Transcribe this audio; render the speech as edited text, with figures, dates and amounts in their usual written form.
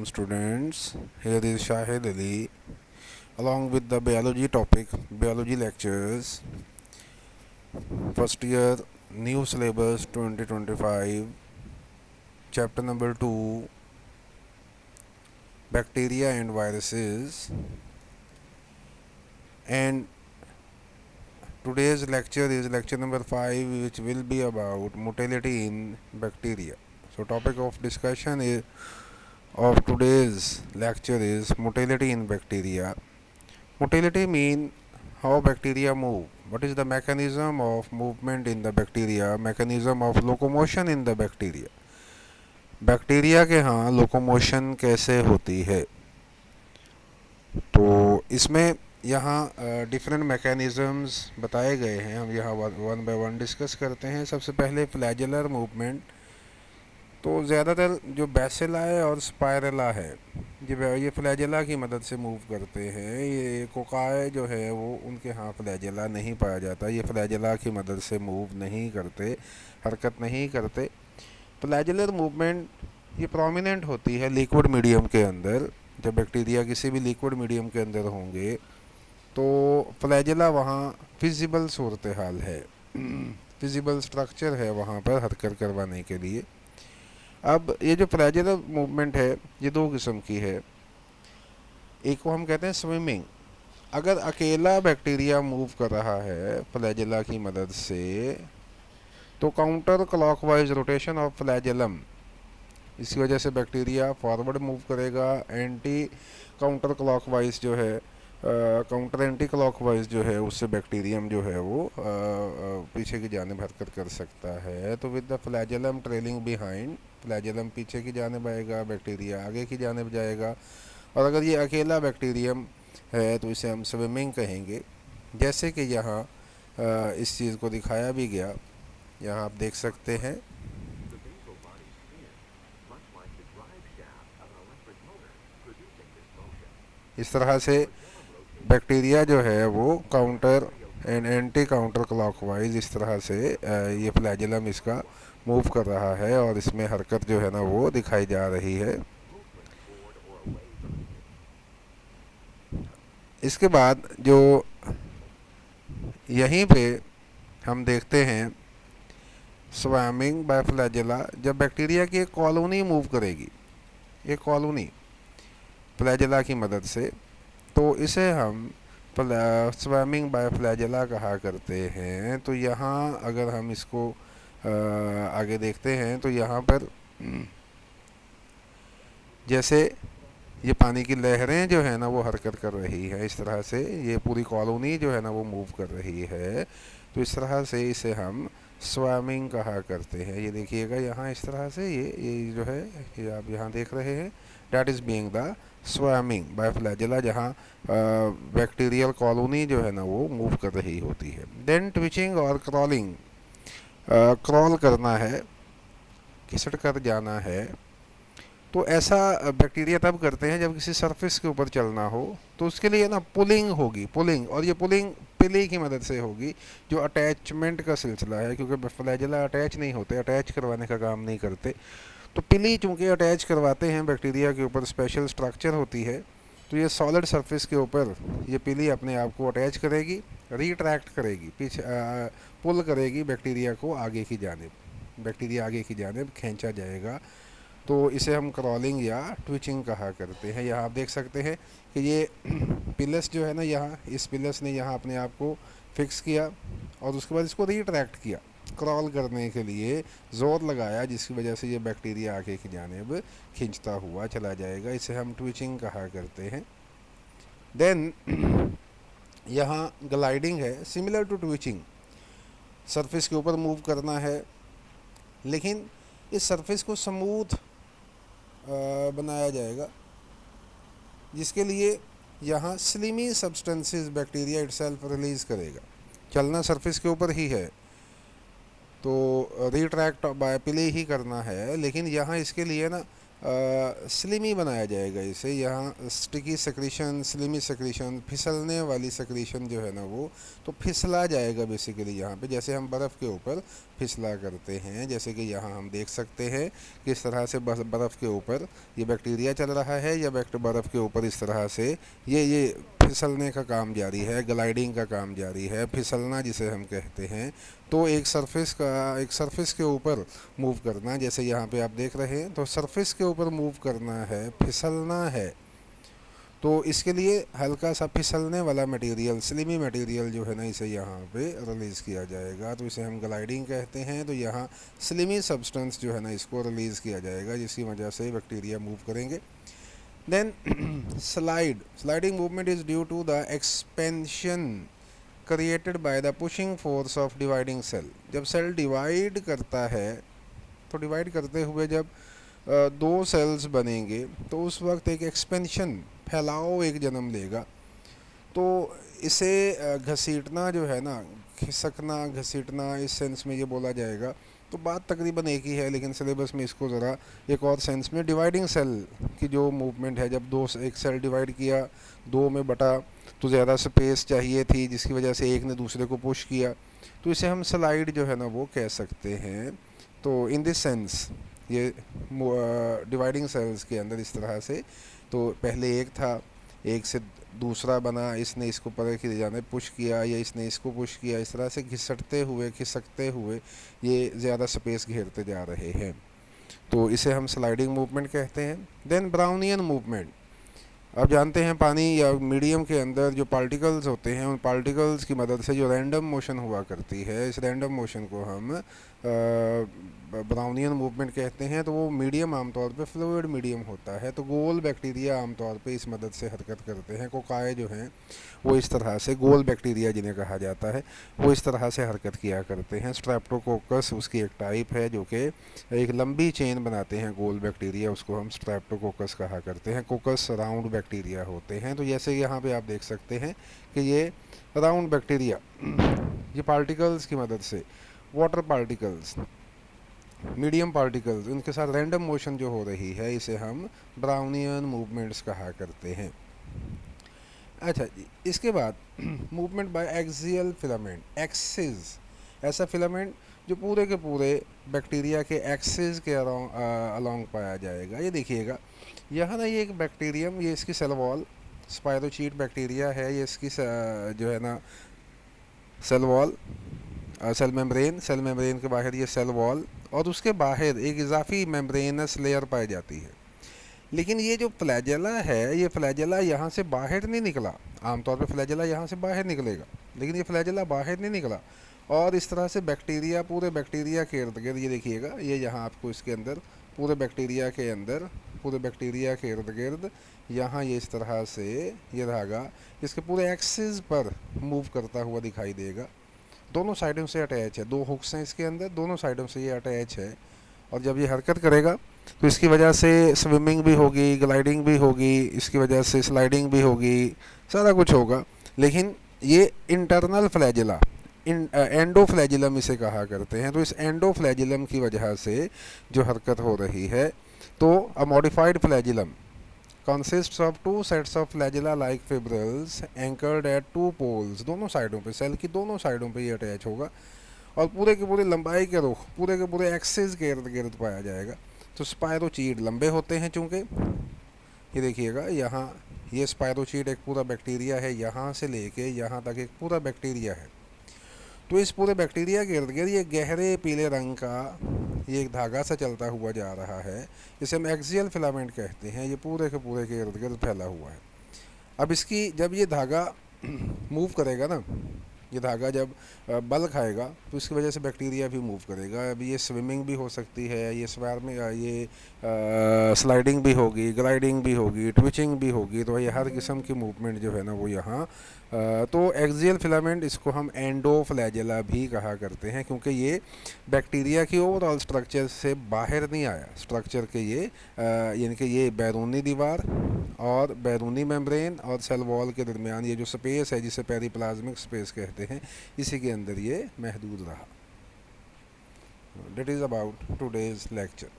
welcome students. Here is Shahid Ali along with the biology topic, biology lectures, first year new syllabus 2025, chapter number 2, bacteria and viruses. And today's lecture is lecture number 5, which will be about motility in bacteria. So topic of discussion of today's lecture is motility in bacteria. Motility means how bacteria move. What is the mechanism of movement in the bacteria? Mechanism of locomotion in the bacteria. Bacteria के यहाँ locomotion कैसे होती है? तो इसमें यहाँ different mechanisms बताए गए हैं. हम यहाँ वन बाय वन डिस्कस करते हैं. सबसे पहले फ्लैजेलर मूवमेंट. तो ज़्यादातर जो बैसिला है और स्पायरला है, ये फ्लैजेला की मदद से मूव करते हैं. ये कोकाए जो है वो उनके यहाँ फ्लैजेला नहीं पाया जाता. ये फ्लैजेला की मदद से मूव नहीं करते, हरकत नहीं करते. फ्लैजेलर मूवमेंट ये प्रोमिनेंट होती है लिक्विड मीडियम के अंदर. जब बैक्टीरिया किसी भी लिक्विड मीडियम के अंदर होंगे तो फ्लैजेला वहाँ फिजिबल सूरत हाल है, फिजिबल स्ट्रक्चर है वहाँ पर हरकत करवाने के लिए. अब ये जो फ्लैजेलर मूवमेंट है ये दो किस्म की है. एक को हम कहते हैं स्विमिंग. अगर अकेला बैक्टीरिया मूव कर रहा है फ्लैजेला की मदद से तो counter clockwise rotation of flagellum, इसकी वजह से बैक्टीरिया फॉरवर्ड मूव करेगा. एंटी काउंटर क्लॉकवाइज जो है, काउंटर एंटी क्लॉकवाइज जो है, उससे बैक्टीरियम जो है वो पीछे की जानिब हरकत कर सकता है. तो with the flagellum trailing behind, flagellum पीछे की जानिब आएगा, बैक्टीरिया आगे की जानिब जाएगा. और अगर ये अकेला बैक्टीरियम है तो इसे हम स्विमिंग कहेंगे. जैसे कि यहाँ इस चीज़ को दिखाया भी गया, यहाँ आप देख सकते हैं. इस तरह से बैक्टीरिया जो है वो counter and anti counter clockwise इस तरह से ये फ्लैजेलम इसका मूव कर रहा है और इसमें हरकत जो है ना वो दिखाई जा रही है. इसके बाद जो यहीं पे हम देखते हैं स्विमिंग बाय फ्लैजेला. जब बैक्टीरिया की एक कॉलोनी मूव करेगी, एक कॉलोनी फ्लैजेला की मदद से, तो इसे हम स्विमिंग बाय फ्लैजेला कहा करते हैं. तो यहाँ अगर हम इसको आगे देखते हैं तो यहाँ पर जैसे ये पानी की लहरें जो है ना वो हरकत कर रही है, इस तरह से ये पूरी कॉलोनी जो है ना वो मूव कर रही है. तो इस तरह से इसे हम स्विमिंग कहा करते हैं. ये देखिएगा यहाँ इस तरह से ये जो है ये आप यहाँ देख रहे हैं, that is being the swimming by flagella, जहाँ बैक्टीरियल कॉलोनी जो है ना वो मूव कर रही होती है. देन ट्विचिंग और क्रॉलिंग. क्रॉल करना है, खिसट कर जाना है. तो ऐसा बैक्टीरिया तब करते हैं जब किसी सरफेस के ऊपर चलना हो. तो उसके लिए ना पुलिंग होगी, पुलिंग. और ये पुलिंग पिली की मदद से होगी, जो अटैचमेंट का सिलसिला है, क्योंकि फ्लैजेला अटैच नहीं होते, अटैच करवाने का काम नहीं करते. तो पिली चूँकि अटैच करवाते हैं बैक्टीरिया के ऊपर, स्पेशल स्ट्रक्चर होती है, तो ये सॉलिड सरफेस के ऊपर ये पिली अपने आप को अटैच करेगी, रिट्रैक्ट करेगी, पीछे पुल करेगी बैक्टीरिया को आगे की जानिब. बैक्टीरिया आगे की जानिब खींचा जाएगा. तो इसे हम क्रॉलिंग या ट्विचिंग कहा करते हैं. यहाँ आप देख सकते हैं कि ये पिलस जो है ना, यहाँ इस पिलस ने यहाँ अपने आप को फिक्स किया और उसके बाद इसको रिट्रैक्ट किया क्रॉल करने के लिए, ज़ोर लगाया, जिसकी वजह से ये बैक्टीरिया आगे की जानिब खींचता हुआ चला जाएगा. इसे हम ट्विचिंग कहा करते हैं. देन यहाँ ग्लाइडिंग है, सिमिलर टू ट्विचिंग. सरफेस के ऊपर मूव करना है, लेकिन इस सरफेस को स्मूथ बनाया जाएगा, जिसके लिए यहाँ slimy substances bacteria itself release करेगा. चलना सरफेस के ऊपर ही है तो रिट्रैक्ट बाय पिले ही करना है, लेकिन यहाँ इसके लिए ना स्लिमी बनाया जाएगा इसे। यहाँ स्टिकी सेक्रेशन, स्लिमी सेक्रेशन, फिसलने वाली सेक्रेशन जो है ना वो तो फिसला जाएगा बेसिकली यहाँ पे, जैसे हम बर्फ़ के ऊपर फिसला करते हैं। जैसे कि यहाँ हम देख सकते हैं किस तरह से बर्फ़ के ऊपर ये बैक्टीरिया चल रहा है, या बर्फ़ के ऊपर इस तरह से ये फिसलने का काम जारी है, ग्लाइडिंग का काम जारी है, फिसलना जिसे हम कहते हैं। तो एक सरफेस के ऊपर मूव करना, जैसे यहाँ पे आप देख रहे हैं, तो सरफेस के ऊपर मूव करना है, फिसलना है। तो इसके लिए हल्का सा फिसलने वाला मटेरियल, स्लिमी मटेरियल जो है ना, इसे यहाँ पे रिलीज़ किया जाएगा, तो इसे हम ग्लाइडिंग कहते हैं। तो यहाँ स्लिमी सब्सटेंस जो है ना, इसको रिलीज़ किया जाएगा, जिसकी वजह से बैक्टीरिया मूव करेंगे। Then sliding movement is due to the expansion created by the pushing force of dividing cell. जब सेल डिवाइड करता है, तो डिवाइड करते हुए जब दो सेल्स बनेंगे, तो उस वक्त एक एक्सपेंशन, फैलाव एक जन्म लेगा। तो इसे घसीटना जो है ना, खिसकना, घसीटना, इस सेंस में ये बोला जाएगा। तो बात तकरीबन एक ही है, लेकिन सिलेबस में इसको ज़रा एक और सेंस में, डिवाइडिंग सेल की जो मूवमेंट है, जब एक सेल डिवाइड किया, दो में बटा, तो ज़्यादा स्पेस चाहिए थी, जिसकी वजह से एक ने दूसरे को पुश किया, तो इसे हम स्लाइड जो है ना वो कह सकते हैं। तो इन दिस सेंस ये डिवाइडिंग सेल्स के अंदर इस तरह से, तो पहले एक था, एक से दूसरा बना, इसने इसको पकड़ के ले जाने पुश किया, या इसने इसको पुश किया, इस तरह से घिसटते हुए, खिसकते हुए ये ज़्यादा स्पेस घेरते जा रहे हैं। तो इसे हम स्लाइडिंग मूवमेंट कहते हैं। Then Brownian movement. अब जानते हैं पानी या मीडियम के अंदर जो पार्टिकल्स होते हैं, उन पार्टिकल्स की मदद से जो रैंडम मोशन हुआ करती है, इस रैंडम मोशन को हम ब्राउनियन मूवमेंट कहते हैं। तो वो मीडियम आमतौर पे फ्लूइड मीडियम होता है। तो गोल बैक्टीरिया आमतौर पे इस मदद से हरकत करते हैं। कोकाए जो हैं वो इस तरह से, गोल बैक्टीरिया जिन्हें कहा जाता है, वो इस तरह से हरकत किया करते हैं। स्ट्रेप्टोकोकस उसकी एक टाइप है, जो कि एक लंबी चेन बनाते हैं गोल बैक्टीरिया, उसको हम स्ट्रेप्टोकोकस कहा करते हैं। कोकस राउंड बैक्टीरिया होते हैं। तो जैसे यहाँ पे आप देख सकते हैं कि ये राउंड बैक्टीरिया, ये पार्टिकल्स की मदद से, वाटर पार्टिकल्स, मीडियम पार्टिकल्स, इनके साथ रैंडम मोशन जो हो रही है, इसे हम ब्राउनियन मूवमेंट्स कहा करते हैं। अच्छा जी, इसके बाद movement by axial filament, axis, ऐसा फिलामेंट जो पूरे के पूरे बैक्टीरिया के एक्सिस के अलोंग पाया जाएगा। ये देखिएगा यहाँ ना, ये एक बैक्टीरियम, ये इसकी सेल वॉल, स्पायरोचीट बैक्टीरिया है, ये इसकी जो है ना सेल वॉल, सेल मेम्ब्रेन के बाहर ये सेल वॉल, और उसके बाहर एक इजाफी मेम्ब्रेनस लेयर पाई जाती है। लेकिन ये जो फ्लैजेला है, ये फ्लैजेला यहाँ से बाहर नहीं निकला। आमतौर पे फ्लैजेला यहाँ से बाहर निकलेगा, लेकिन ये फ्लैजेला बाहर नहीं निकला, और इस तरह से बैक्टीरिया, पूरे बैक्टीरिया के इर्द गिर्द, ये देखिएगा, ये यहाँ आपको इसके अंदर पूरे बैक्टीरिया के अंदर, पूरे बैक्टीरिया के इर्द गिर्द, यहाँ ये इस तरह से ये धागा इसके पूरे एक्सिस पर मूव करता हुआ दिखाई देगा। दोनों साइडों से अटैच है, दो हुक्स हैं इसके अंदर, दोनों साइडों से ये अटैच है। और जब ये हरकत करेगा तो इसकी वजह से स्विमिंग भी होगी, ग्लाइडिंग भी होगी, इसकी वजह से स्लाइडिंग भी होगी, सारा कुछ होगा। लेकिन ये इंटरनल फ्लैजिला, एंडोफ्लैजिलम इसे कहा करते हैं। तो इस एंडोफ्लैजिलम की वजह से जो हरकत हो रही है, तो a modified flagellum consists of two sets of flagella like fibrils anchored at two poles, दोनों साइडों पे, सेल की दोनों साइडों पे ये अटैच होगा, और पूरे के पूरे लंबाई के रुख, पूरे के पूरे एक्सिस के इर्द गिर्द पाया जाएगा। तो स्पायरोचीट लंबे होते हैं चूँकि, ये देखिएगा यहाँ, ये स्पायरोचीट एक पूरा बैक्टीरिया है, यहाँ से लेके यहाँ तक एक पूरा बैक्टीरिया है। तो इस पूरे बैक्टीरिया के इर्द गिर्द ये गहरे पीले रंग का ये एक धागा सा चलता हुआ जा रहा है, इसे हम एक्सियल फिलामेंट कहते हैं। ये पूरे के इर्द गिर्द फैला हुआ है। अब इसकी जब ये धागा मूव करेगा ना, ये धागा जब बल खाएगा, तो इसकी वजह से बैक्टीरिया भी मूव करेगा। अभी ये स्विमिंग भी हो सकती है, ये स्वार्मिंग, ये स्लाइडिंग भी होगी, ग्लाइडिंग भी होगी, ट्विचिंग भी होगी। तो ये हर किस्म की मूवमेंट जो है ना वो यहाँ, तो एक्सियल फिलामेंट, इसको हम एंडोफ्लैजेला भी कहा करते हैं, क्योंकि ये बैक्टीरिया की ओवरऑल स्ट्रक्चर से बाहर नहीं आया। स्ट्रक्चर के ये यानी कि ये बैरूनी दीवार और बैरूनी मेम्ब्रेन और सेल वॉल के दरमियान ये जो स्पेस है, जिसे पेरिप्लाज्मिक स्पेस कहते हैं, इसी के अंदर ये महदूद रहा। That is about today's lecture.